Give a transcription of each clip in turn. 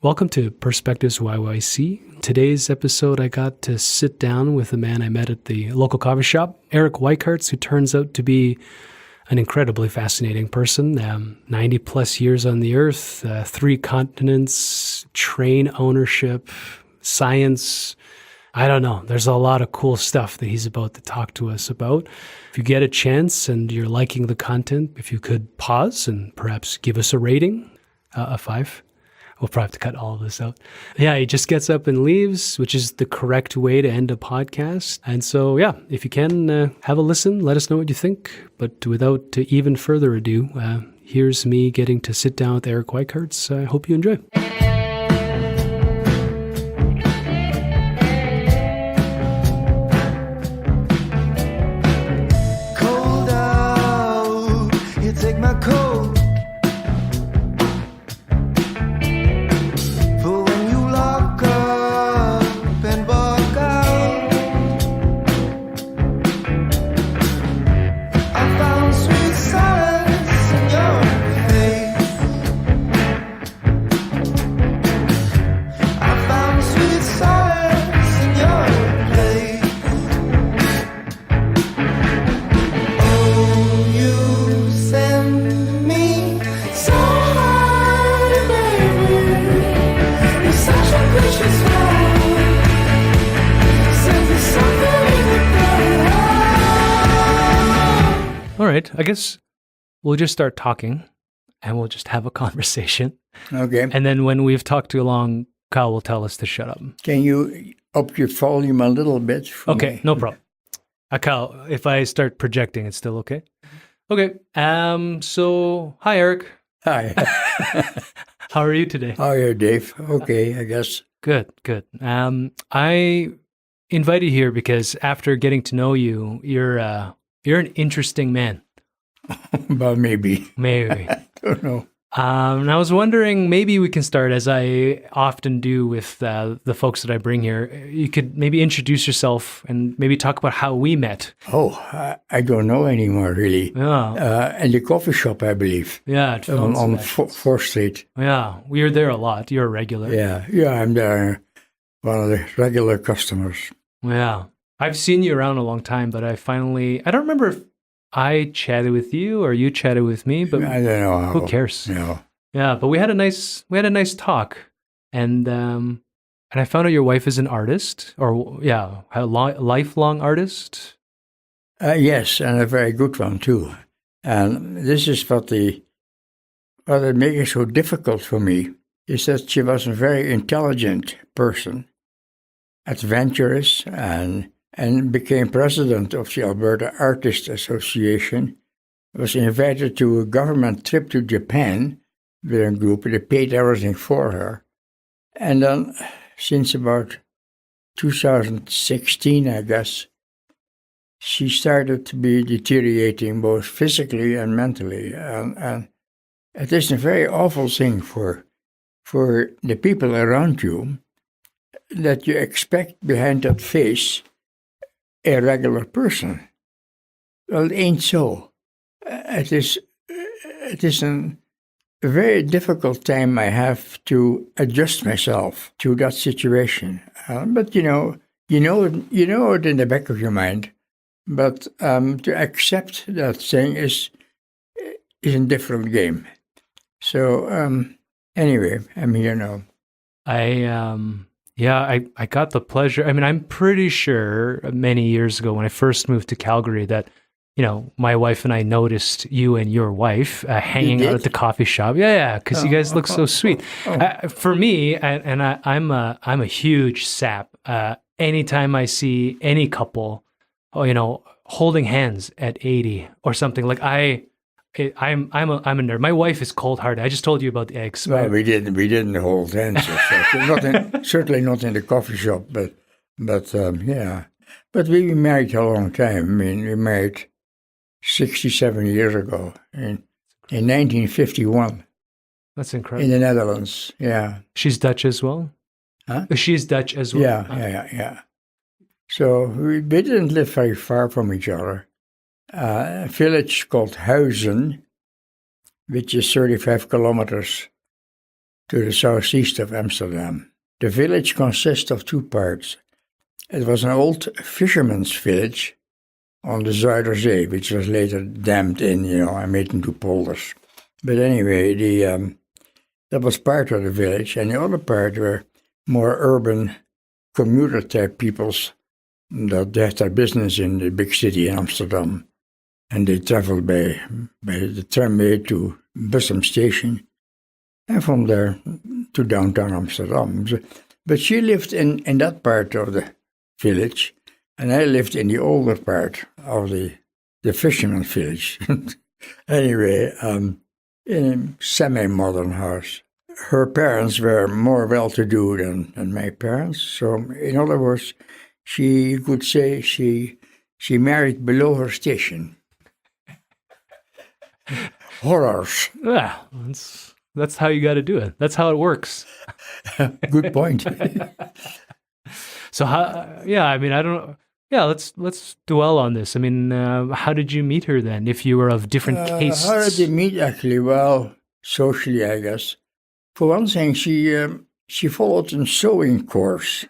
Welcome to Perspectives YYC. Today's episode, I got to sit down with a man I met at the local coffee shop, Eric Wicherts, who turns out to be an incredibly fascinating person. 90 plus years on the earth, 3 continents, train ownership, science. I don't know. There's a lot of cool stuff that he's about to talk to us about. If you get a chance and you're liking the content, if you could pause and perhaps give us a rating, a 5. We'll probably have to cut all of this out. Yeah, he just gets up and leaves, which is the correct way to end a podcast. And so, yeah, if you can have a listen, let us know what you think. But without even further ado, here's me getting to sit down with Eric Wicherts. I hope you enjoy. Cold out, you take my coat. For when you lock up and walk out, I found sweet silence in your face. I found sweet silence in your place. Oh, you send me so high, baby. You're such a precious one. Send me something even better. All right, I guess we'll just start talking and we'll just have a conversation. Okay. And then when we've talked too long, Kyle will tell us to shut up. Can you up your volume a little bit? For Okay, me? no problem. Kyle, if I start projecting, it's still okay? Okay. So, hi, Eric. Hi. How are you today? How are you, Dave? Okay, I guess. Good. I invited you here because after getting to know you, you're an interesting man. Well, maybe. Maybe. Don't know. And I was wondering, maybe we can start, as I often do with the folks that I bring here. You could maybe introduce yourself and maybe talk about how we met. Oh, I don't know anymore, really. Yeah, In the coffee shop, I believe, yeah, it on feels- 4th Street. yeah. We are there a lot. You're a regular. Yeah, I'm there, one of the regular customers. Yeah. I've seen you around a long time, but I don't remember if I chatted with you or you chatted with me, but I don't know how. who cares? No. Yeah, but we had a nice talk, and I found out your wife is an artist, or a lifelong artist. Yes, and a very good one, too. And this is what it makes it so difficult for me, is that she was a very intelligent person, adventurous, and became president of the Alberta Artists Association, was invited to a government trip to Japan with a group. They paid everything for her. And then, since about 2016, I guess, she started to be deteriorating both physically and mentally. And it is a very awful thing for the people around you, that you expect behind that face a regular person. Well, it ain't so. It is a very difficult time I have to adjust myself to that situation. But you know it in the back of your mind. But to accept that thing is a different game. So anyway, I'm here now. I got the pleasure. I mean, I'm pretty sure many years ago when I first moved to Calgary that, my wife and I noticed you and your wife hanging out at the coffee shop. Yeah, because you guys look so sweet. For me, I'm a huge sap. Anytime I see any couple, holding hands at 80 or something, like I'm a nerd. My wife is cold-hearted. I just told you about the eggs. Well, we didn't hold hands. Certainly not in the coffee shop, but yeah. But we were married a long time. I mean, we married 67 years ago in 1951. That's incredible. In the Netherlands, yeah. She's Dutch as well? Huh? She's Dutch as well? Yeah. So we didn't live very far from each other. A village called Huizen, which is 35 kilometers to the southeast of Amsterdam. The village consists of two parts. It was an old fisherman's village on the Zuiderzee, which was later dammed in, and made into polders. But anyway, that was part of the village, and the other part were more urban commuter-type peoples that had their business in the big city in Amsterdam. And they traveled by the tramway to Bussum Station, and from there to downtown Amsterdam. But she lived in that part of the village, and I lived in the older part of the fisherman village. Anyway, in a semi-modern house. Her parents were more well-to-do than my parents, so in other words, she could say she married below her station. Horrors. Yeah, that's how you got to do it. That's how it works. Good point. So I don't know. Yeah, let's dwell on this. I mean, how did you meet her then? If you were of different tastes, how did they meet? Actually, well, socially, I guess. For one thing, she followed a sewing course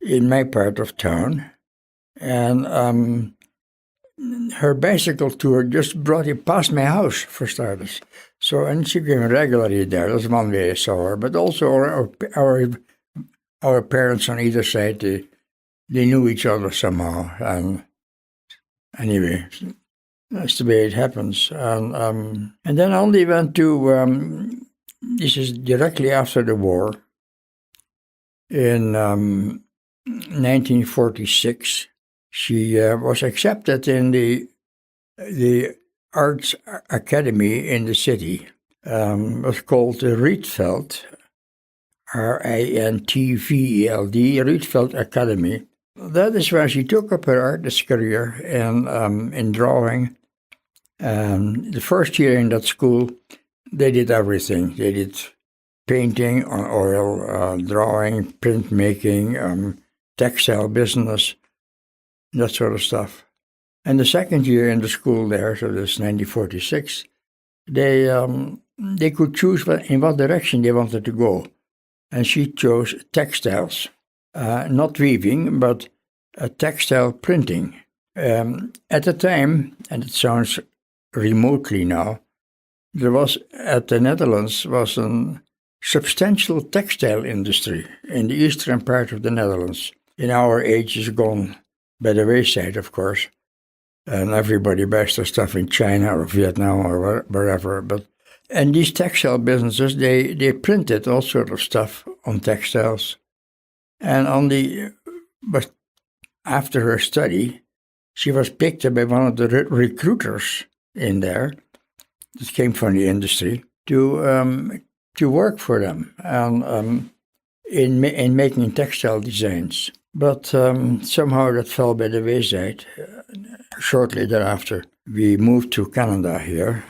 in my part of town, and her bicycle tour just brought it past my house, for starters. So, and she came regularly there. That's one way I saw her. But also our parents on either side, they knew each other somehow. And anyway, that's the way it happens. And then Andy went to, this is directly after the war, in 1946. She was accepted in the Arts Academy in the city. It was called the Rietveld, Rintveld, Rietveld Academy. That is where she took up her artist career in drawing. The first year in that school, they did everything. They did painting on oil, drawing, printmaking, textile business, that sort of stuff. And the second year in the school there, so this 1946, they could choose in what direction they wanted to go. And she chose textiles, not weaving, but textile printing. At the time, and it sounds remotely now, there was, at the Netherlands, was a substantial textile industry in the eastern part of the Netherlands. In our age, is gone by the wayside, of course, and everybody buys their stuff in China or Vietnam or wherever. And these textile businesses, they printed all sort of stuff on textiles. And but after her study, she was picked up by one of the recruiters in there that came from the industry to work for them and in making textile designs. But somehow that fell by the wayside. Shortly thereafter, we moved to Canada here.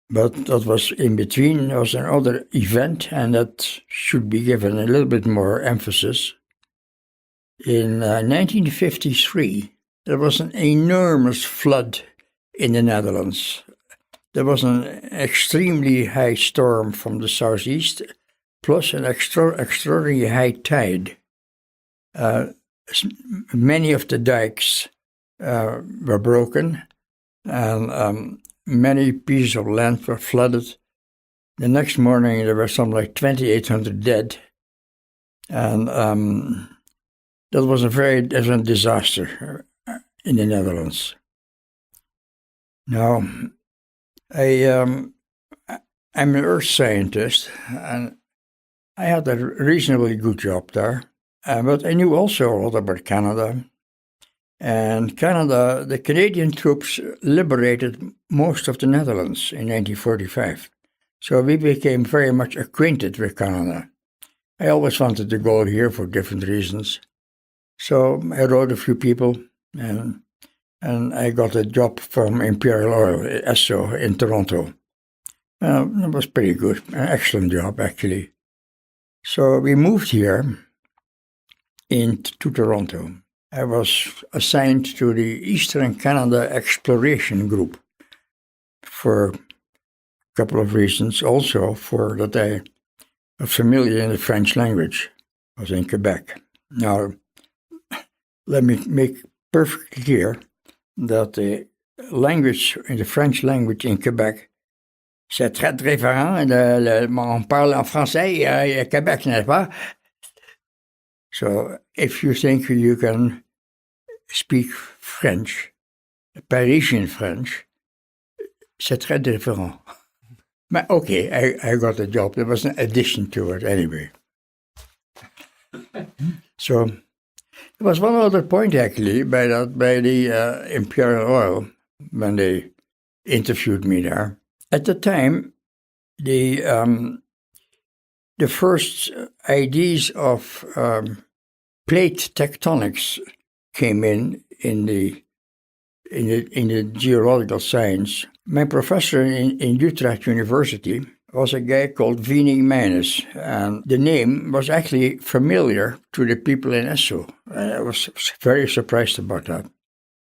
But that was in between, there was another event, and that should be given a little bit more emphasis. In 1953, there was an enormous flood in the Netherlands. There was an extremely high storm from the southeast, plus an extraordinarily high tide. Many of the dikes were broken, and many pieces of land were flooded. The next morning, there were something like 2,800 dead, and that was a disaster in the Netherlands. Now, I'm an earth scientist, and I had a reasonably good job there. But I knew also a lot about Canada. And Canada, the Canadian troops liberated most of the Netherlands in 1945. So we became very much acquainted with Canada. I always wanted to go here for different reasons. So I wrote a few people, and I got a job from Imperial Oil, Esso, in Toronto. It was pretty good, an excellent job, actually. So we moved here to Toronto. I was assigned to the Eastern Canada Exploration Group for couple of reasons also for that I am familiar in the French language. I was in Quebec. Now, let me make perfectly clear that the language, in the French language in Quebec, c'est très différent. On parle en français à Québec, n'est-ce pas? So, if you think you can speak French, Parisian French, c'est très différent. But okay, I got a job. There was an addition to it anyway. So, there was one other point actually by the Imperial Oil when they interviewed me there. At the time, the first ideas of plate tectonics came in the geological science. My professor in Utrecht University was a guy called Vinnie Meijners, and the name was actually familiar to the people in Esso. I was very surprised about that.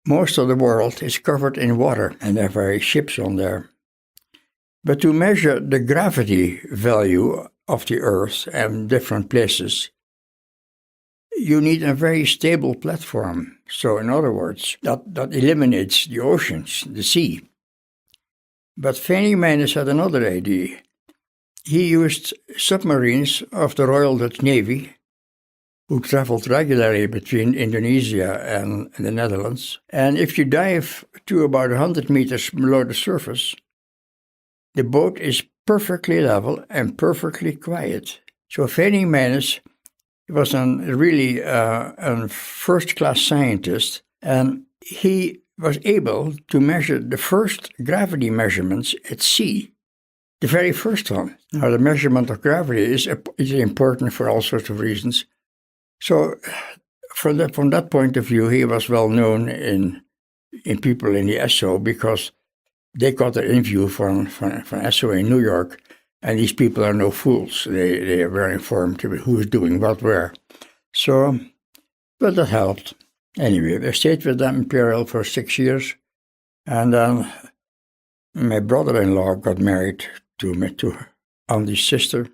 Most of the world is covered in water, and there are ships on there. But to measure the gravity value of the Earth and different places, you need a very stable platform. So, in other words, that eliminates the oceans, the sea. But Vinnie Meijners had another idea. He used submarines of the Royal Dutch Navy, who traveled regularly between Indonesia and the Netherlands. And if you dive to about 100 meters below the surface, the boat is perfectly level and perfectly quiet. So Vinnie Meijners was really a first-class scientist, and he was able to measure the first gravity measurements at sea. The very first one. Now, the measurement of gravity is important for all sorts of reasons. So, from that point of view, he was well known in people in the Esso because they got an interview from Esso in New York, and these people are no fools. They are very informed about who is doing what where. So, but that helped. Anyway, I stayed with them Imperial for 6 years, and then my brother-in-law got married to Andy's sister.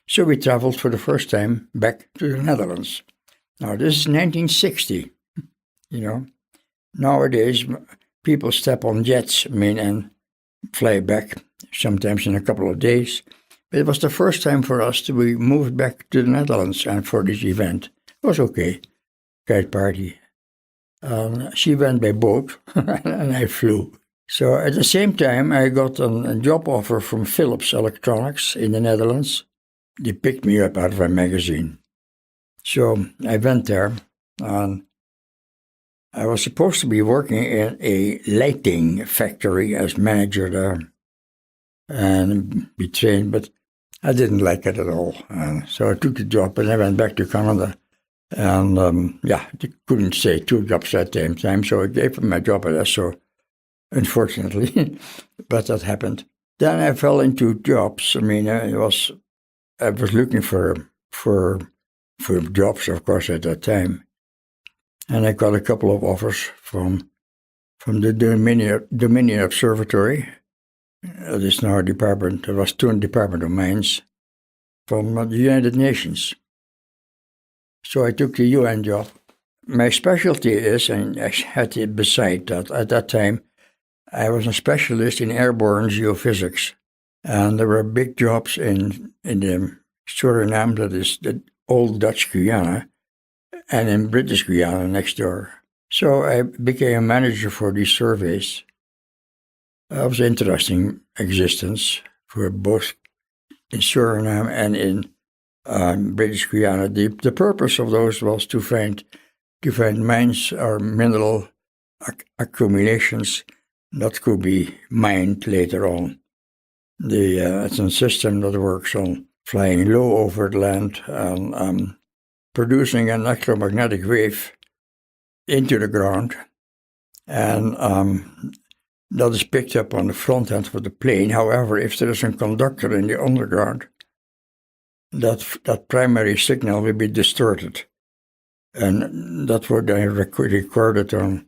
So we traveled for the first time back to the Netherlands. Now, this is 1960, you know. Nowadays, people step on jets, and fly back, sometimes in a couple of days. But it was the first time for us that we moved back to the Netherlands and for this event. It was okay. Great party. She went by boat, and I flew. So at the same time, I got a job offer from Philips Electronics in the Netherlands. They picked me up out of a magazine. So I went there, and I was supposed to be working in a lighting factory as manager there and be trained, but I didn't like it at all. And so I took the job, and I went back to Canada. And they couldn't say two jobs at the same time, so I gave them my job at Esso. Unfortunately, but that happened. Then I fell into jobs. I was looking for jobs, of course, at that time, and I got a couple of offers from the Dominion Observatory. That is now a department. It was toen Department of Mines from the United Nations. So I took the UN job. My specialty is, and I had to beside that at that time, I was a specialist in airborne geophysics, and there were big jobs in the Suriname, that is the old Dutch Guyana, and in British Guyana next door. So I became a manager for these surveys. It was an interesting existence for both in Suriname and in British Guyana. The purpose of those was to find mines or mineral accumulations that could be mined later on. It's a system that works on flying low over the land and producing an electromagnetic wave into the ground, and that is picked up on the front end of the plane. However, if there is a conductor in the underground, that primary signal will be distorted, and that would be recorded on,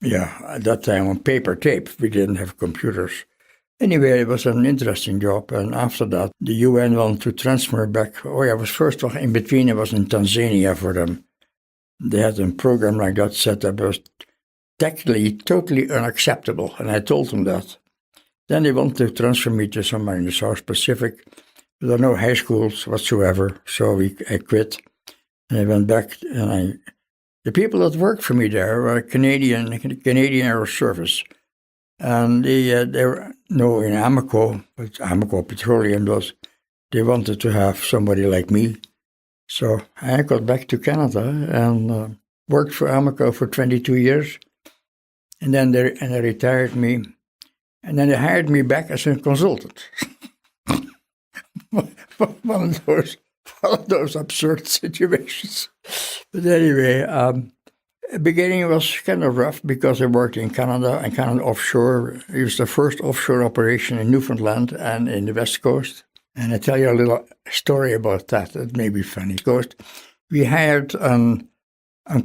at that time on paper tape. We didn't have computers, Anyway, it was an interesting job. And after that, the UN wanted to transfer back. Oh, I was first off in between. I was in Tanzania for them. They had a program like that set up. It was technically totally unacceptable. And I told them that. Then they wanted to transfer me to somewhere in the South Pacific. There were no high schools whatsoever. So I quit. And I went back. And the people that worked for me there were Canadian Air Service. And they were no in Amoco, but Amoco Petroleum they wanted to have somebody like me. So I got back to Canada and worked for Amoco for 22 years. And then they retired me. And then they hired me back as a consultant. one of those absurd situations. But anyway, the beginning was kind of rough because I worked in Canada and Canada offshore. It was the first offshore operation in Newfoundland and in the West Coast. And I tell you a little story about that. It may be funny. We hired a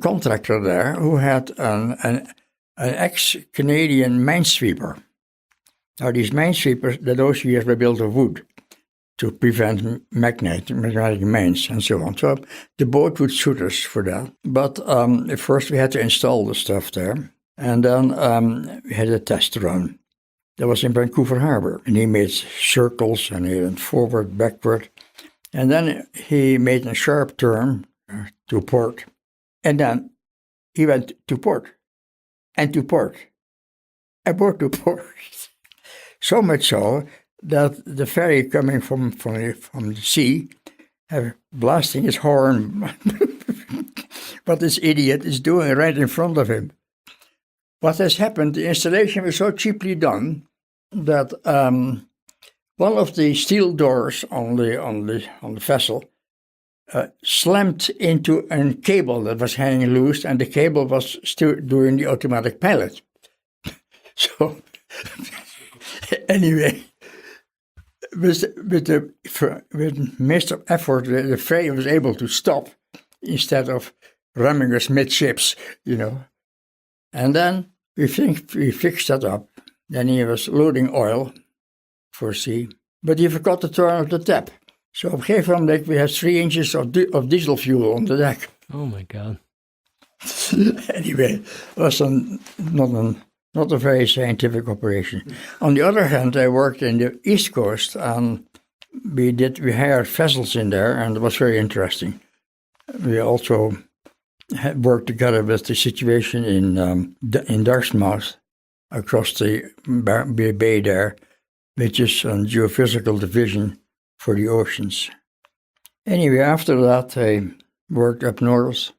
contractor there who had an ex-Canadian minesweeper. Now, these minesweepers, those years were built of wood to prevent magnetic mines and so on. So the boat would suit us for that. But first we had to install the stuff there. And then we had a test run. That was in Vancouver Harbor. And he made circles and he went forward, backward. And then he made a sharp turn to port. And then he went to port and to port and port to port. So much so that the ferry coming from the sea, blasting his horn, what this idiot is doing right in front of him. What has happened, the installation was so cheaply done that one of the steel doors on the vessel slammed into a cable that was hanging loose, and the cable was still doing the automatic pilot. So, anyway, with most of effort, the ferry was able to stop instead of ramming us midships, And then we fixed that up. Then he was loading oil for sea, but he forgot to turn off the tap. So op een gegeven moment we had 3 inches of diesel fuel on the deck. Oh my God. Anyway, it was not a very scientific operation. On the other hand, I worked in the East Coast, and we hired vessels in there, and it was very interesting. We also worked together with the situation in Dartmouth, across the bay there, which is a geophysical division for the oceans. Anyway, after that, I worked up north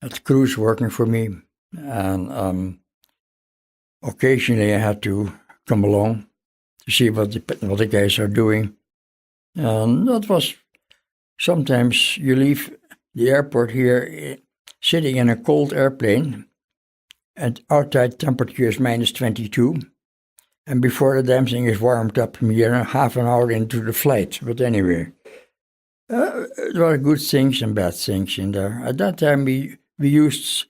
at cruise working for me, and occasionally I had to come along to see what the guys are doing. And that was, sometimes you leave the airport here sitting in a cold airplane, and outside temperature is minus 22, and before the damn thing is warmed up, you're half an hour into the flight. But anyway, there were good things and bad things in there. At that time, we used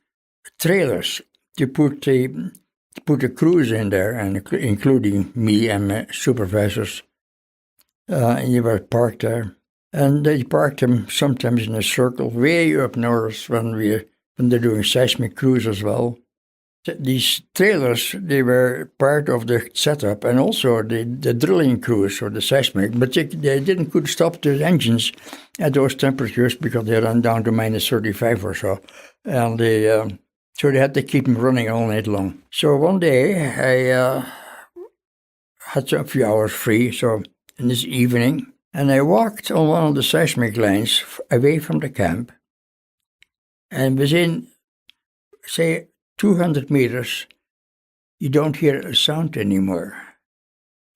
trailers to put a cruise in there, and including me and my supervisors. And you were parked there. And they parked them sometimes in a circle way up north when they're doing seismic cruise as well. These trailers, they were part of the setup, and also the drilling crews or the seismic, but they couldn't stop the engines at those temperatures because they run down to minus 35 or so. And so they had to keep them running all night long. So one day I had a few hours free, so in this evening, and I walked on one of the seismic lines away from the camp, and within, say, 200 meters, you don't hear a sound anymore.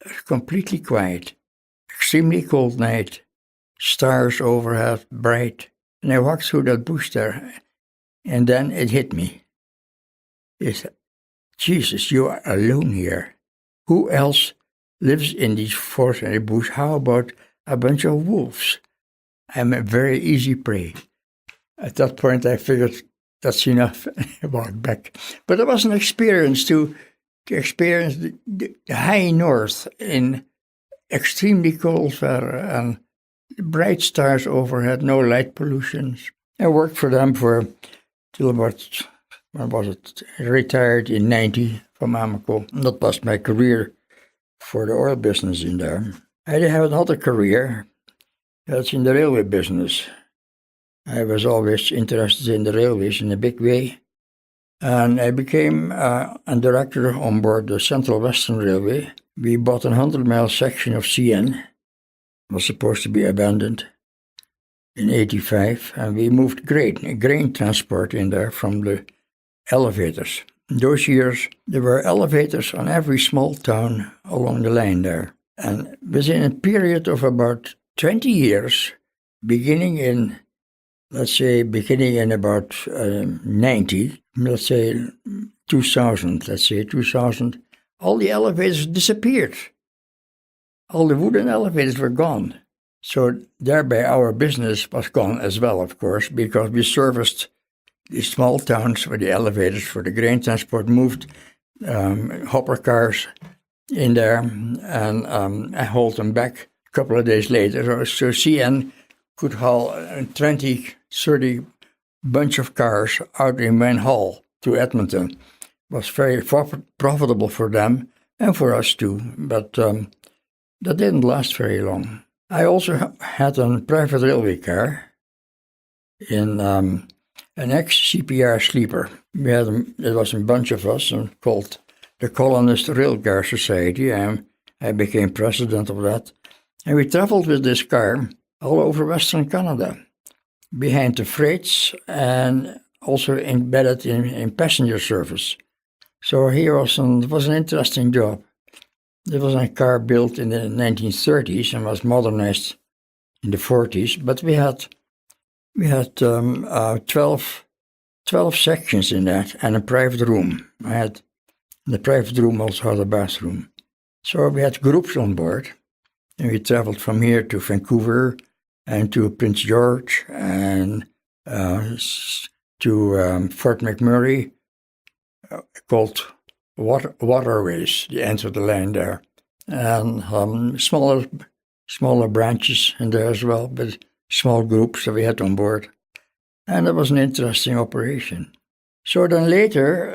It's completely quiet. Extremely cold night. Stars overhead, bright. And I walked through that bush there, and then it hit me. It said, Jesus, you are alone here. Who else lives in these forests and the bush? How about a bunch of wolves? I'm a very easy prey. At that point, I figured, that's enough. I walked back. But it was an experience to to experience the high north in extremely cold weather and bright stars overhead, no light pollution. I worked for them till about, when was it, retired in 90 from Amoco. That was my career for the oil business in there. I did have another career, that's in the railway business. I was always interested in the railways in a big way. And I became a director on board the Central Western Railway. We bought a 100-mile section of CN. It was supposed to be abandoned in 85. And we moved grain transport in there from the elevators. In those years, there were elevators on every small town along the line there. And within a period of about 20 years, beginning in about 90, let's say 2000, all the elevators disappeared. All the wooden elevators were gone. So thereby our business was gone as well, of course, because we serviced the small towns where the elevators for the grain transport moved, hopper cars in there, and I hauled them back a couple of days later. So CN could haul 20, 30 bunch of cars out in one haul to Edmonton. It was very profitable for them and for us too, but that didn't last very long. I also had a private railway car in an ex-CPR sleeper. There was a bunch of us called the Colonist Railcar Society, and I became president of that. And we traveled with this car all over Western Canada, behind the freights and also embedded in passenger service. So it was an interesting job. There was a car built in the 1930s and was modernized in the 40s, but we had 12 sections in that and a private room. The private room also had a bathroom. So we had groups on board, and we traveled from here to Vancouver and to Prince George and to Fort McMurray, called Waterways, the end of the line there, and smaller branches in there as well, but small groups that we had on board. And it was an interesting operation. So then later,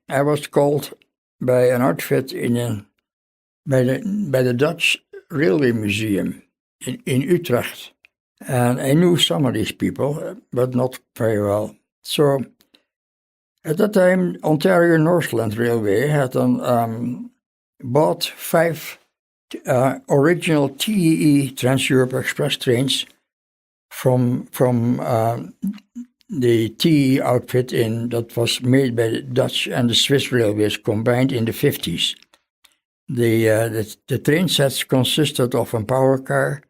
I was called by an outfit by the Dutch Railway Museum in Utrecht. And I knew some of these people, but not very well. So at that time, Ontario Northland Railway had bought 5 original TEE Trans-Europe Express trains from the TEE outfit that was made by the Dutch and the Swiss railways combined in the 50s. The train sets consisted of a power car,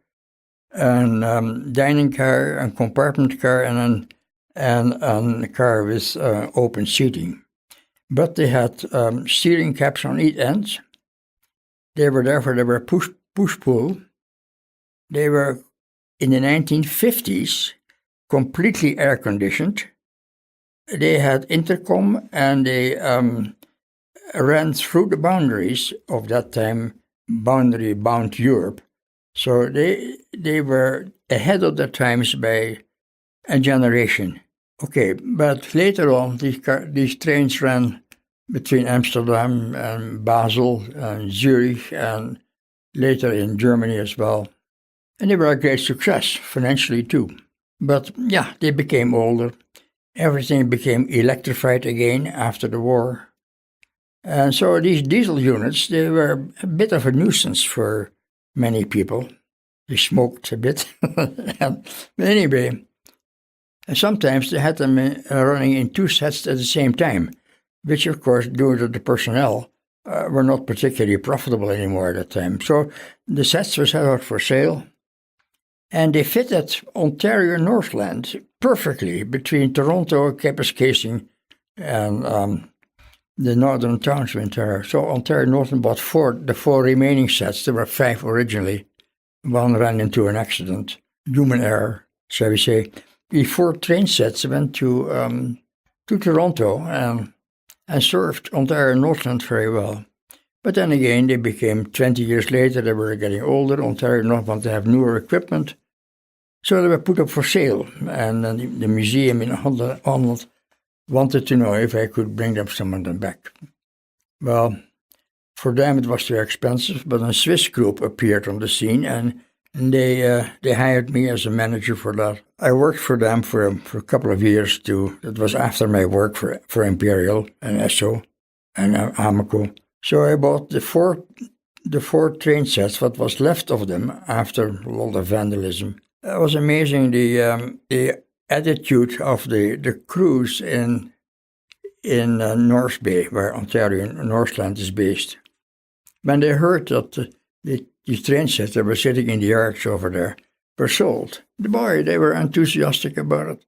a dining car, a compartment car, and a car with open seating. But they had steering caps on each end. They were push-pull. They were, in the 1950s, completely air-conditioned. They had intercom, and they ran through the boundaries of that time, boundary-bound Europe. So they were ahead of their times by a generation. Okay, but later on, these trains ran between Amsterdam and Basel and Zurich, and later in Germany as well. And they were a great success, financially too. But yeah, they became older. Everything became electrified again after the war. And so these diesel units, they were a bit of a nuisance for many people. They smoked a bit. But anyway, sometimes they had them running in 2 sets at the same time, which of course, due to the personnel, were not particularly profitable anymore at that time. So the sets were set out for sale, and they fitted Ontario Northland perfectly between Toronto, Kapuskasing, and the northern towns of Ontario. So Ontario Northland bought the 4 remaining sets. There were 5 originally. One ran into an accident, human error, shall we say. The 4 train sets went to Toronto, and and served Ontario Northland very well. But then again, they became 20 years later, they were getting older. Ontario North wanted to have newer equipment. So they were put up for sale. And then the museum in Holland wanted to know if I could bring them some of them back. Well, for them it was too expensive, but a Swiss group appeared on the scene and they hired me as a manager for that. I worked for them for a couple of years too. That was after my work for Imperial and Esso and Amoco. So I bought the four train sets, what was left of them after a lot of vandalism. It was amazing the attitude of the crews in North Bay, where Ontario Northland is based. When they heard that the train sets that were sitting in the yards over there were sold, they were enthusiastic about it.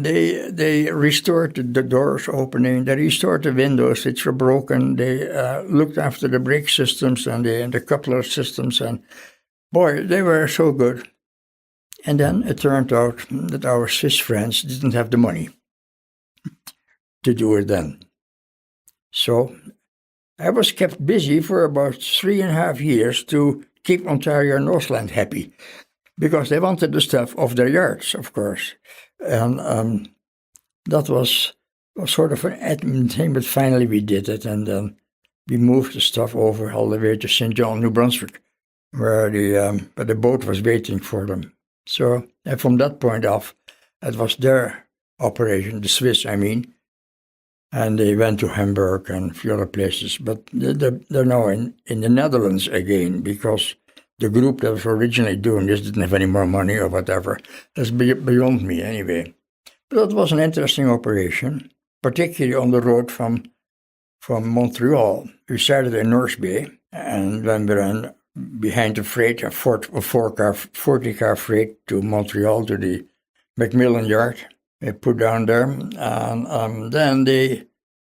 They restored the doors opening, they restored the windows which were broken, they looked after the brake systems and the coupler systems, and they were so good. And then it turned out that our Swiss friends didn't have the money to do it then. So I was kept busy for about 3.5 years to keep Ontario Northland happy, because they wanted the stuff off their yards, of course. And that was sort of an admin thing, but finally we did it, and then we moved the stuff over all the way to St. John, New Brunswick, where the boat was waiting for them. So from that point off, it was their operation, the Swiss, I mean, and they went to Hamburg and a few other places. But they're now in the Netherlands again, because the group that was originally doing this didn't have any more money or whatever. That's beyond me anyway. But that was an interesting operation, particularly on the road from Montreal. We started in North Bay, and when we ran behind the freight, a 40-car freight to Montreal, to the Macmillan Yard. They put down there, and then they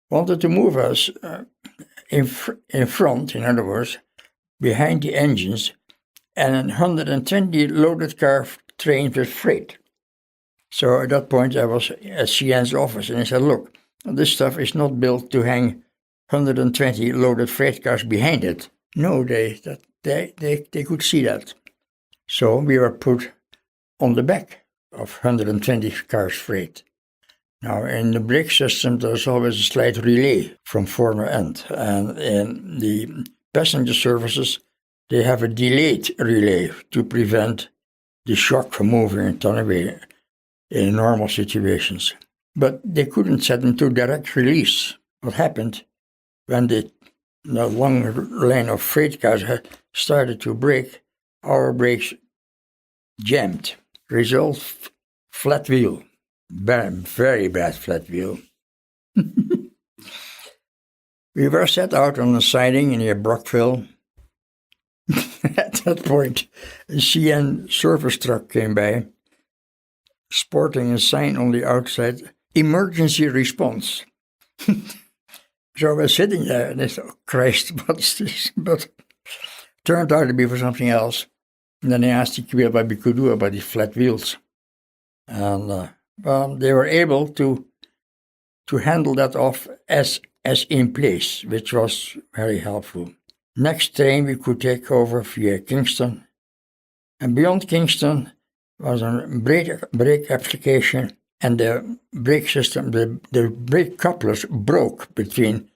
wanted to move us in front, in other words, behind the engines, and 120 loaded car trains with freight. So at that point, I was at CN's office, and he said, "Look, this stuff is not built to hang 120 loaded freight cars behind it." No, they could see that. So we were put on the back of 120 cars freight. Now, in the brake system, there's always a slight relay from former end. And in the passenger services, they have a delayed relay to prevent the shock from moving and turn away in normal situations. But they couldn't set them to direct release. What happened when the long line of freight cars had started to brake, our brakes jammed. Result, flat wheel. Very bad flat wheel. We were set out on the siding near Brockville. At that point, a CN service truck came by, sporting a sign on the outside, "Emergency Response." So I was sitting there, and I thought, "Oh, Christ, what's this?" But it turned out to be for something else. And then I asked what we could do about these flat wheels. And they were able to handle that off as in place, which was very helpful. Next train we could take over via Kingston. And beyond Kingston was a brake application, and the brake system, the brake couplers broke between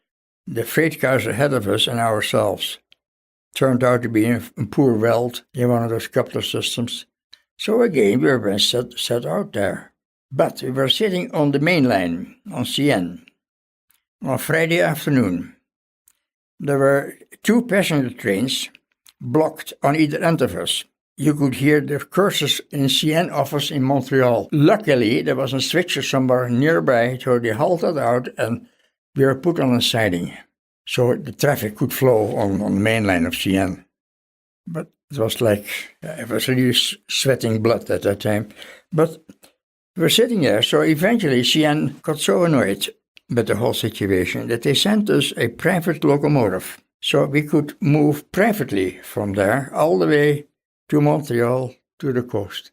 the freight cars ahead of us and ourselves. Turned out to be in poor weld in one of those coupler systems. So again, we were set out there. But we were sitting on the main line, on CN, on Friday afternoon. There were 2 passenger trains blocked on either end of us. You could hear the curses in CN office in Montreal. Luckily, there was a switcher somewhere nearby, so they halted out and we were put on a siding, so the traffic could flow on the main line of CN. But it was like, I was really sweating blood at that time. But we were sitting there, so eventually CN got so annoyed with the whole situation that they sent us a private locomotive. So we could move privately from there all the way to Montreal, to the coast.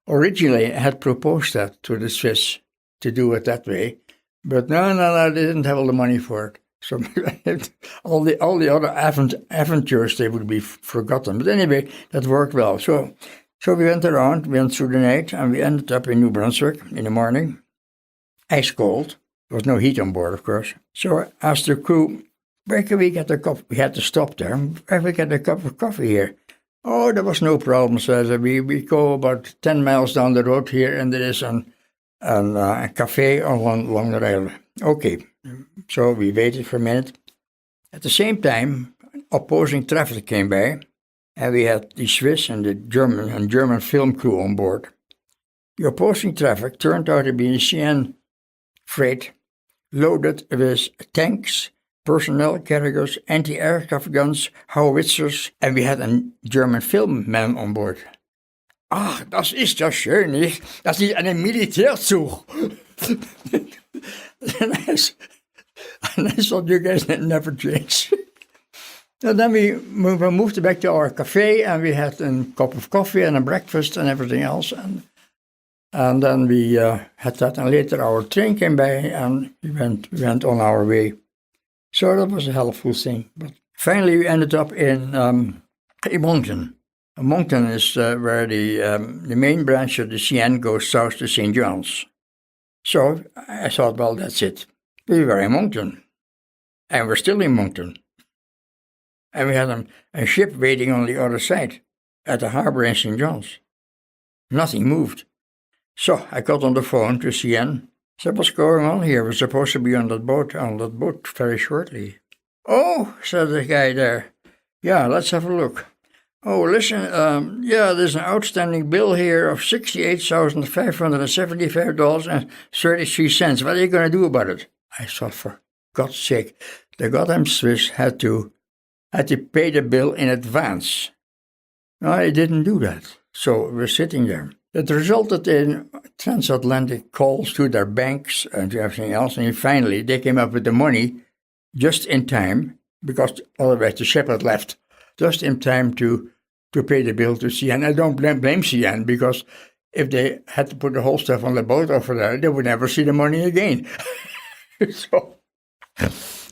Originally, I had proposed that to the Swiss to do it that way, But no, they didn't have all the money for it. So all the other adventures, they would be forgotten. But anyway, that worked well. So we went around, we went through the night, and we ended up in New Brunswick in the morning. Ice cold. There was no heat on board, of course. So I asked the crew, where can we get a cup? We had to stop there. Where can we get a cup of coffee here? Oh, there was no problem, says we go about 10 miles down the road here, and there is a cafe along the railway. Okay, so we waited for a minute. At the same time, opposing traffic came by, and we had the Swiss and the German film crew on board. The opposing traffic turned out to be a CN freight loaded with tanks, personnel carriers, anti-aircraft guns, howitzers, and we had a German film man on board. Ach, das ist ja schön, nicht? Das ist ein Militärzug. And I thought, you guys never change. And then we moved back to our cafe, and we had a cup of coffee and a breakfast and everything else. And then we had that, and later our train came by, and we went on our way. So that was a helpful thing. But finally, we ended up in Moncton. Moncton is where the main branch of the CN goes south to St. John's. So I thought, well, that's it. We were in Moncton. And we're still in Moncton. And we had a ship waiting on the other side at the harbor in St. John's. Nothing moved. So I got on the phone to CN. Said, what's going on here? We're supposed to be on that boat very shortly. Oh, said the guy there. Yeah, let's have a look. Oh, listen, there's an outstanding bill here of $68,575.33. What are you going to do about it? I thought, for God's sake, the goddamn Swiss had to pay the bill in advance. No, I didn't do that. So we're sitting there. It resulted in transatlantic calls to their banks and to everything else. And finally, they came up with the money just in time, because otherwise the ship had left, just in time to pay the bill to CN. I don't blame CN, because if they had to put the whole stuff on the boat over there, they would never see the money again. So,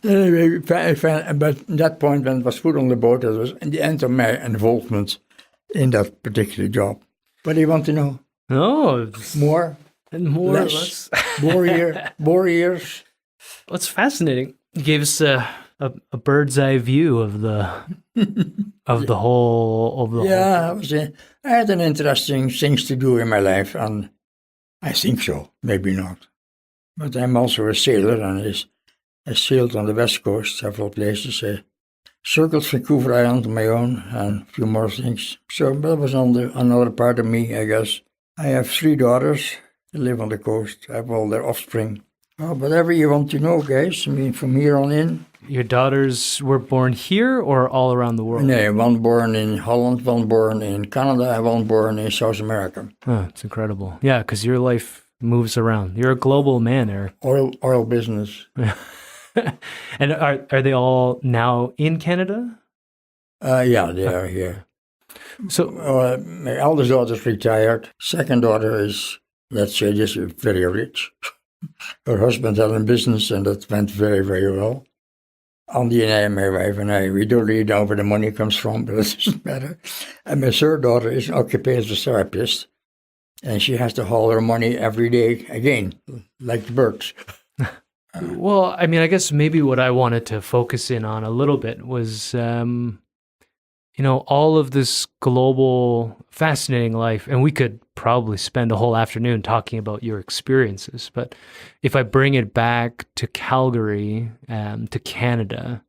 anyway, but at that point, when it was put on the boat, it was the end of my involvement in that particular job. What do you want to know? No, more and more. Less, more years. Well, it's fascinating. You gave us a bird's eye view of the whole. Yeah, I had an interesting things to do in my life, and I think so. Maybe not, but I'm also a sailor, and I sailed on the West Coast several places. I circled Vancouver Island on my own, and a few more things. So that was another part of me, I guess. I have 3 daughters. They live on the coast. I have all their offspring. Oh, whatever you want to know, guys. I mean, from here on in. Your daughters were born here or all around the world? No, one born in Holland, one born in Canada, and one born in South America. Oh, it's incredible. Yeah, because your life moves around. You're a global man, Eric. Oil business. And are they all now in Canada? Yeah, they are here. So my eldest daughter is retired. Second daughter is, let's say, just very rich. Her husband had a business, and that went very, very well. Andy and I, my wife and I, we don't really know where the money comes from, but it doesn't matter. And my third daughter is an occupational therapist, and she has to haul her money every day, again, like the birds. Well, I mean, I guess maybe what I wanted to focus in on a little bit was, all of this global, fascinating life, and we could probably spend a whole afternoon talking about your experiences. But if I bring it back to Calgary, to Canada,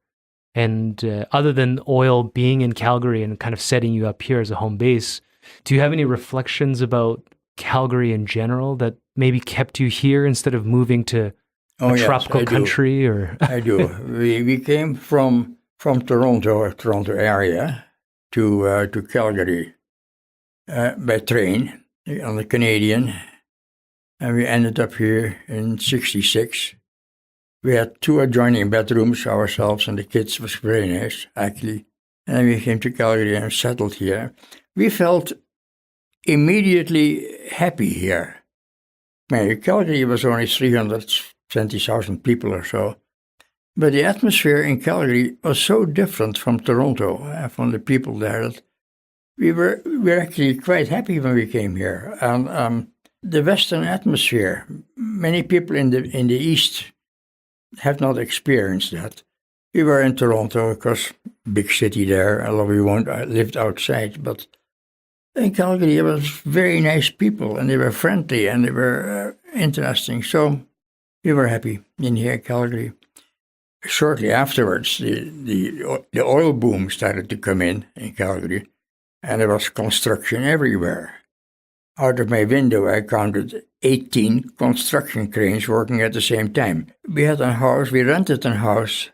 and other than oil being in Calgary and kind of setting you up here as a home base, do you have any reflections about Calgary in general that maybe kept you here instead of moving to a tropical country? Or I do. We came from Toronto area to Calgary by train on the Canadian, and we ended up here in '66. We had 2 adjoining bedrooms ourselves, and the kids. Was very nice, actually. And then we came to Calgary and settled here. We felt immediately happy here. Calgary was only 300 20,000 people or so. But the atmosphere in Calgary was so different from Toronto and from the people there that we were actually quite happy when we came here. And the Western atmosphere, many people in the East have not experienced that. We were in Toronto, of course, big city there. A lot of we lived outside, but in Calgary, it was very nice people, and they were friendly, and they were interesting. So we were happy in here in Calgary. Shortly afterwards, the oil boom started to come in Calgary, and there was construction everywhere. Out of my window, I counted 18 construction cranes working at the same time. We rented a house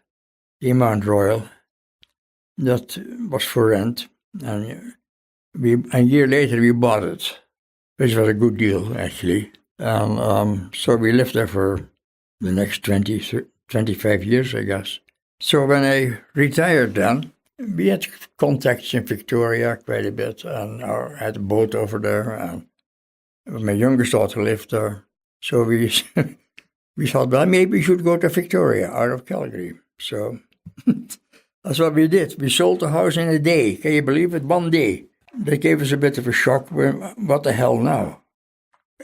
in Mount Royal that was for rent, and a year later we bought it, which was a good deal, actually. And so we lived there for the next 25 years, I guess. So when I retired then, we had contacts in Victoria quite a bit, and I had a boat over there, and my youngest daughter lived there. So we thought, well, maybe we should go to Victoria out of Calgary. So that's what we did. We sold the house in a day. Can you believe it? One day. That gave us a bit of a shock. What the hell now?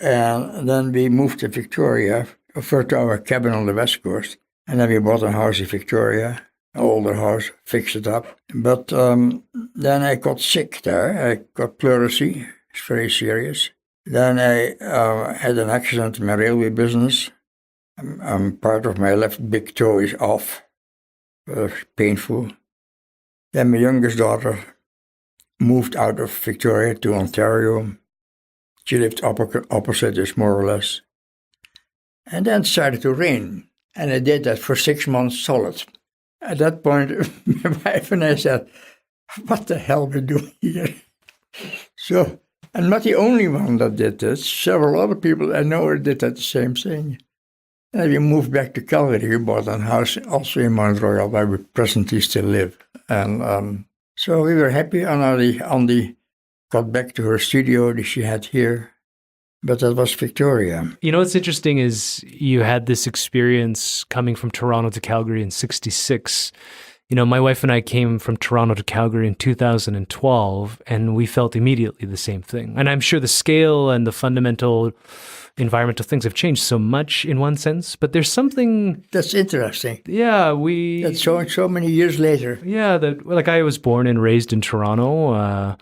And then we moved to Victoria, to our cabin on the West Coast. And then we bought a house in Victoria, an older house, fixed it up. But then I got sick there. I got pleurisy. It's very serious. Then I had an accident in my railway business. Part of my left big toe is off. It was painful. Then my youngest daughter moved out of Victoria to Ontario. She lived opposite us, more or less. And then it started to rain. And I did that for 6 months solid. At that point, my wife and I said, what the hell are we doing here? So, I'm not the only one that did this. Several other people I know did that the same thing. And we moved back to Calgary. We bought a house also in Mount Royal, where we presently still live. And so we were happy. And Andy got back to her studio that she had here. But that was Victoria. You know what's interesting is you had this experience coming from Toronto to Calgary in '66. You know, my wife and I came from Toronto to Calgary in 2012, and we felt immediately the same thing. And I'm sure the scale and the fundamental environmental things have changed so much in one sense, but there's something... That's interesting. Yeah, That's so many years later. Yeah, like I was born and raised in Toronto.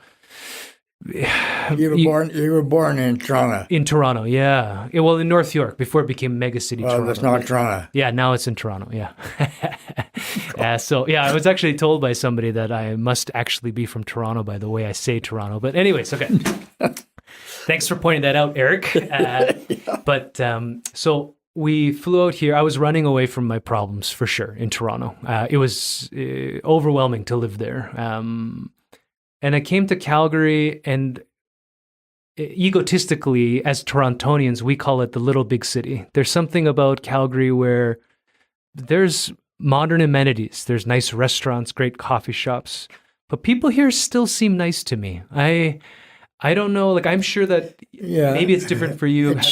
You were born in Toronto. In Toronto, yeah. Well, in North York before it became mega city Toronto. Well, it's not Toronto. Yeah, now it's in Toronto. Yeah. So yeah, I was actually told by somebody that I must actually be from Toronto by the way I say Toronto. But anyways, okay. Thanks for pointing that out, Eric. Yeah. But so we flew out here. I was running away from my problems for sure in Toronto. It was overwhelming to live there. And I came to Calgary, and egotistically, as Torontonians, we call it the little big city. There's something about Calgary where there's modern amenities. There's nice restaurants, great coffee shops, but people here still seem nice to me. I don't know. Like, I'm sure that maybe it's different for you. It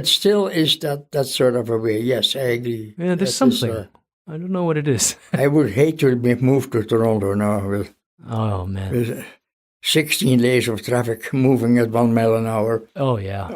still is that sort of a way. Yes, I agree. Yeah, there's something. I don't know what it is. I would hate to move to Toronto now. Oh, man. With 16 lanes of traffic moving at 1 mile an hour. Oh, yeah.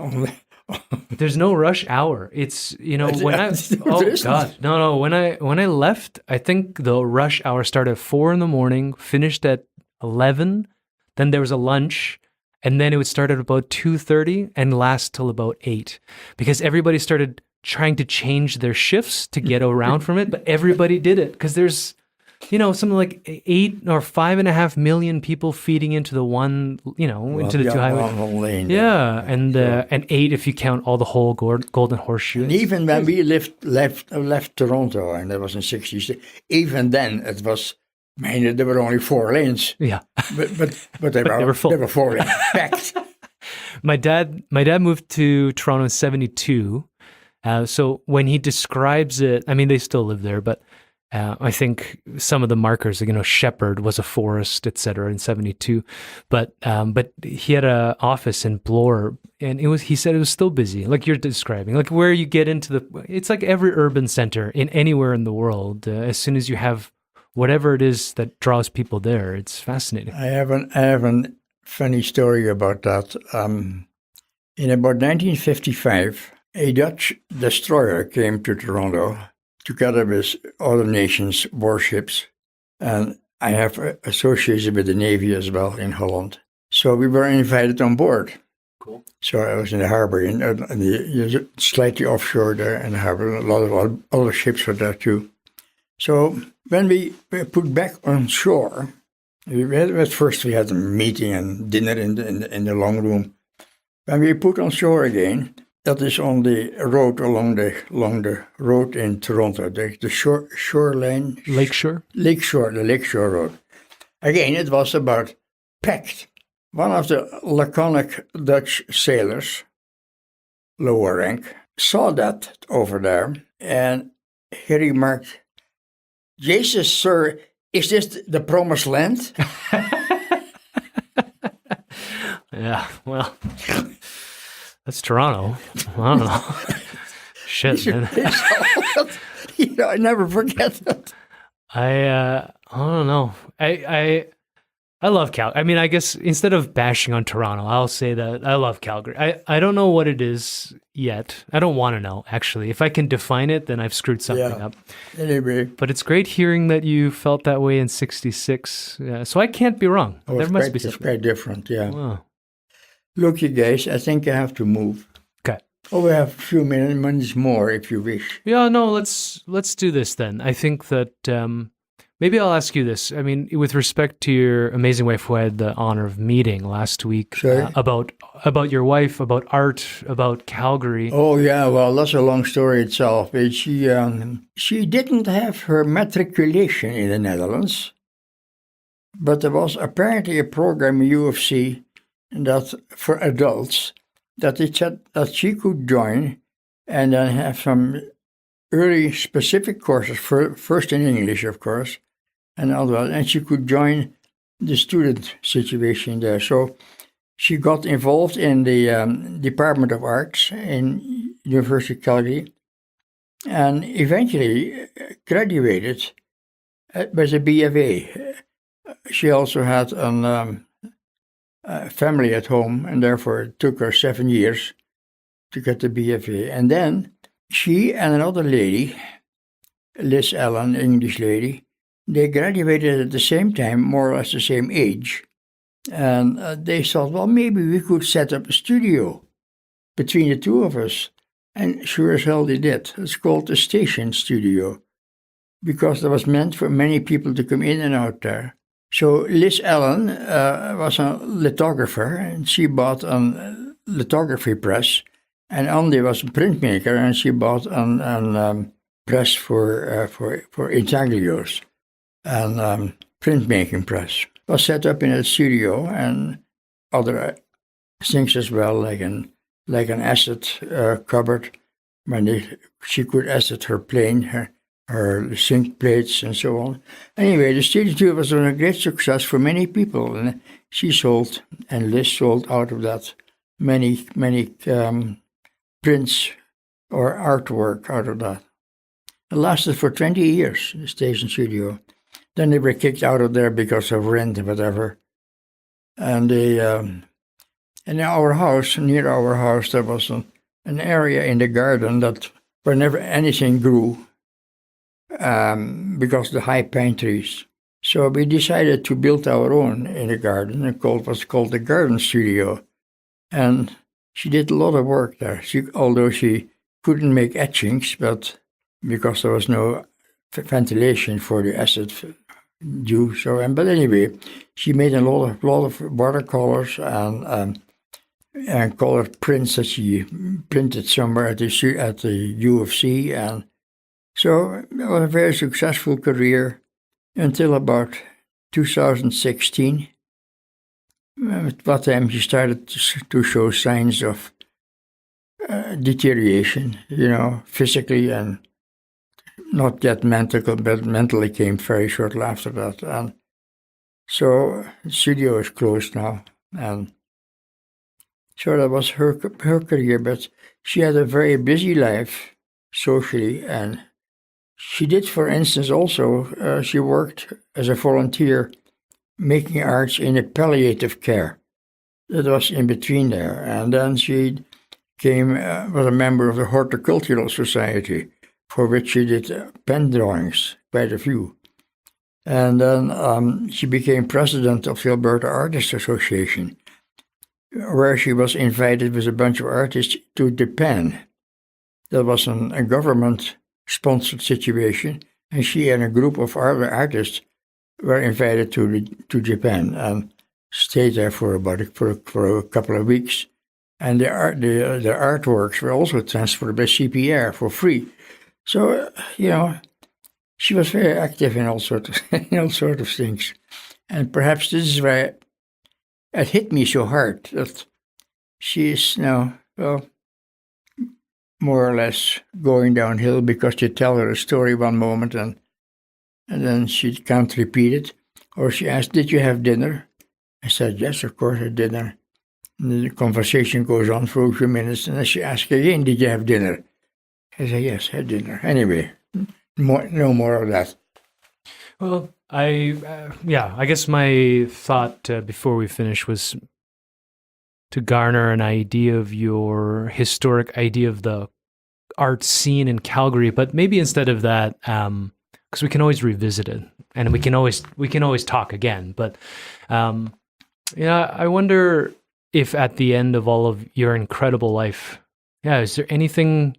There's no rush hour. It's, when I... Oh, God. No. When I left, I think the rush hour started at 4 a.m, finished at 11. Then there was a lunch. And then it would start at about 2:30 and last till about 8. Because everybody started trying to change their shifts to get around from it. But everybody did it because there's... something like 8 or 5.5 million people feeding into the one, into the two highways. Lane. Yeah, and 8 if you count all the whole Golden Horseshoe. And even when we left Toronto, and that was in '60s, even then it was, there were only 4 lanes. Yeah, but they were full. They were 4 lanes packed. My dad moved to Toronto in '72. So when he describes it, I mean, they still live there, but. I think some of the markers, Shepherd was a forest, etc. in '72, but he had an office in Bloor and he said it was still busy, like you're describing, like where you get into it's like every urban center in anywhere in the world. As soon as you have whatever it is that draws people there, it's fascinating. I have a funny story about that. In about 1955, a Dutch destroyer came to Toronto together with other nations' warships, and I have associated with the Navy as well in Holland. So we were invited on board. Cool. So I was in the harbor, slightly offshore there in the harbor. A lot of other ships were there too. So when we were put back on shore, first we had a meeting and dinner in the long room. When we put on shore again, that is on the road along the road in Toronto, the shoreline. Lakeshore? The Lakeshore Road. Again, it was about packed. One of the laconic Dutch sailors, lower rank, saw that over there, and he remarked, "Jesus, sir, is this the promised land?" Yeah, well, that's Toronto. I don't know. Shit, man. I never forget that. I don't know. I love Calgary. I mean, I guess instead of bashing on Toronto, I'll say that I love Calgary. I don't know what it is yet. I don't want to know, actually. If I can define it, then I've screwed something up. Anyway. But it's great hearing that you felt that way in 66. So I can't be wrong. There must be something. It's quite different, yeah. Wow. Look, you guys, I think I have to move. Okay. Oh, we have a few minutes more if you wish. Yeah, no, let's do this then. I think that maybe I'll ask you this. I mean, with respect to your amazing wife who I had the honor of meeting last week, about your wife, about art, about Calgary. Oh, yeah, well, that's a long story itself. She didn't have her matriculation in the Netherlands, but there was apparently a program, U of C, that for adults, that it said that she could join and then have some early specific courses, first in English, of course, and she could join the student situation there. So she got involved in the Department of Arts in University of Calgary and eventually graduated with a BFA. She also had a family at home, and therefore it took her 7 years to get the BFA. And then she and another lady, Liz Allen, English lady, they graduated at the same time, more or less the same age. And they thought, well, maybe we could set up a studio between the two of us. And sure as hell they did. It's called the Station Studio, because it was meant for many people to come in and out there. So Liz Allen was a lithographer, and she bought a lithography press. And Andy was a printmaker, and she bought a press for intaglios, and printmaking press. It was set up in a studio, and other things as well, like an asset cupboard, when she could asset her plane, her zinc plates and so on. Anyway, the studio was a great success for many people, and she sold, and Liz sold out of that many prints or artwork out of that. It lasted for 20 years, the Station Studio. Then they were kicked out of there because of rent and whatever. And in our house, near our house, there was an area in the garden that where never anything grew, because of the high pine trees. So we decided to build our own in the garden. It was called the Garden Studio. And she did a lot of work there. Although she couldn't make etchings, but because there was no ventilation for the acid due. But anyway, she made a lot of watercolors and colored prints that she printed somewhere at the U of C, and so it was a very successful career until about 2016. At that time, she started to show signs of deterioration, physically and not yet mental, but mentally came very shortly after that. And so the studio is closed now, and So that was her career, but she had a very busy life socially, and she did, for instance, also, she worked as a volunteer making arts in a palliative care. That was in between there. And then she was a member of the Horticultural Society, for which she did pen drawings, quite a few. And then she became president of the Alberta Artists Association, where she was invited with a bunch of artists to Japan. That was a government-sponsored situation, and she and a group of other artists were invited to Japan and stayed there for a couple of weeks. And the artworks were also transferred by CPR for free. So, she was very active in all sorts of things. And perhaps this is why it hit me so hard that she is now, more or less going downhill, because you tell her a story one moment and then she can't repeat it. Or she asked, "Did you have dinner?" I said, "Yes, of course I had dinner." And the conversation goes on for a few minutes, and then she asked again, "Did you have dinner?" I said, "Yes, I had dinner." Anyway, no more of that. Well, I guess my thought before we finish was to garner an idea of your historic idea of the art scene in Calgary, but maybe instead of that, because we can always revisit it, and we can always talk again. But I wonder if at the end of all of your incredible life, is there anything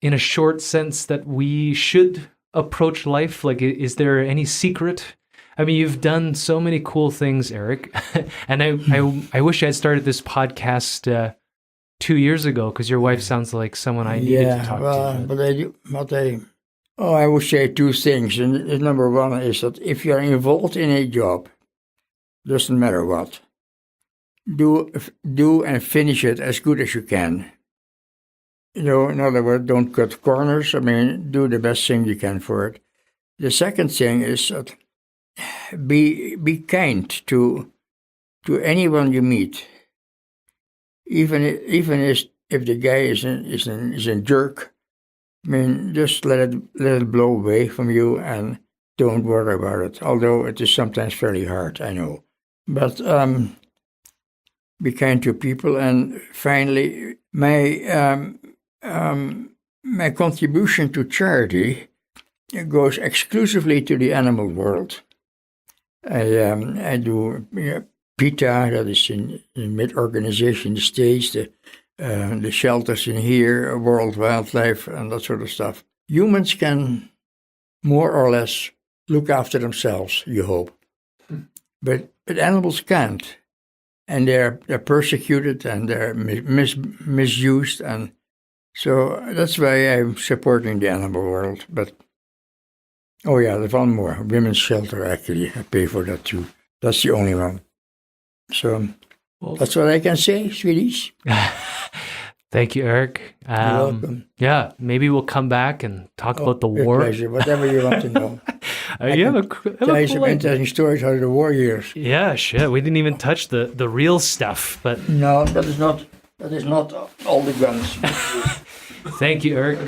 in a short sense that we should approach life? Like, is there any secret? I mean, you've done so many cool things, Eric, and I wish I had started this podcast 2 years ago, because your wife sounds like someone I needed to talk to. I would say two things. And number one is that if you're involved in a job, doesn't matter what, do and finish it as good as you can. In other words, don't cut corners. I mean, do the best thing you can for it. The second thing is that be kind to anyone you meet, even if the guy is a jerk. I mean, just let it blow away from you and don't worry about it. Although it is sometimes fairly hard, I know. But be kind to people. And finally, my contribution to charity goes exclusively to the animal world. I do PETA, that is in mid-organization in the States, the shelters in here, World Wildlife, and that sort of stuff. Humans can more or less look after themselves, you hope. But animals can't. And they're persecuted and they're misused. And so that's why I'm supporting the animal world. But, there's one more. Women's shelter, actually. I pay for that too. That's the only one. So that's what I can say, sweeties. Thank you, Eric. You're welcome. Yeah, maybe we'll come back and talk about the war. Pleasure. Whatever you want to know. Tell you some interesting stories out of the war years. Yeah, shit. We didn't even touch the real stuff, but no, that is not all the guns. Thank you, Eric.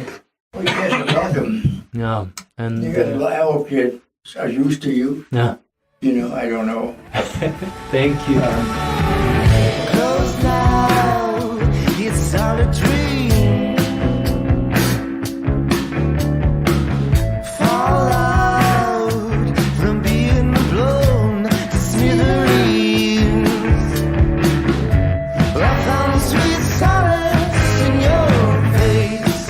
Well, you guys are welcome. Yeah, and I hope kids are used to you. Yeah. I don't know. Thank you. Close now, it's all a dream. Fall out from being blown to smithereens. I found sweet solace in your face.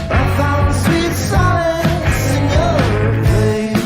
I found sweet solace in your face.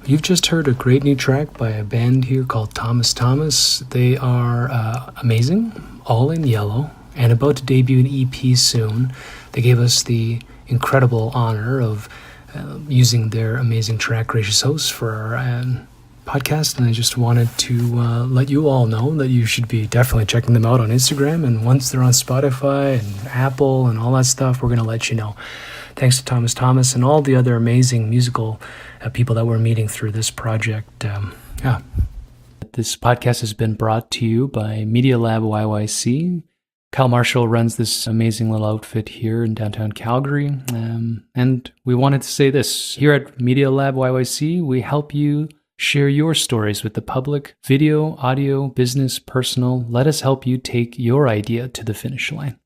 You've just heard a great new track by a band here called Thomas Thomas. They are amazing, all in yellow, and about to debut an EP soon. They gave us the incredible honor of using their amazing track, Gracious Host, for our podcast, and I just wanted to let you all know that you should be definitely checking them out on Instagram, and once they're on Spotify and Apple and all that stuff, we're going to let you know. Thanks to Thomas Thomas and all the other amazing musical people that we're meeting through this project. This podcast has been brought to you by MediaLabYYC. Kyle Marshall runs this amazing little outfit here in downtown Calgary. And we wanted to say this. Here at MediaLabYYC, we help you share your stories with the public. Video, audio, business, personal. Let us help you take your idea to the finish line.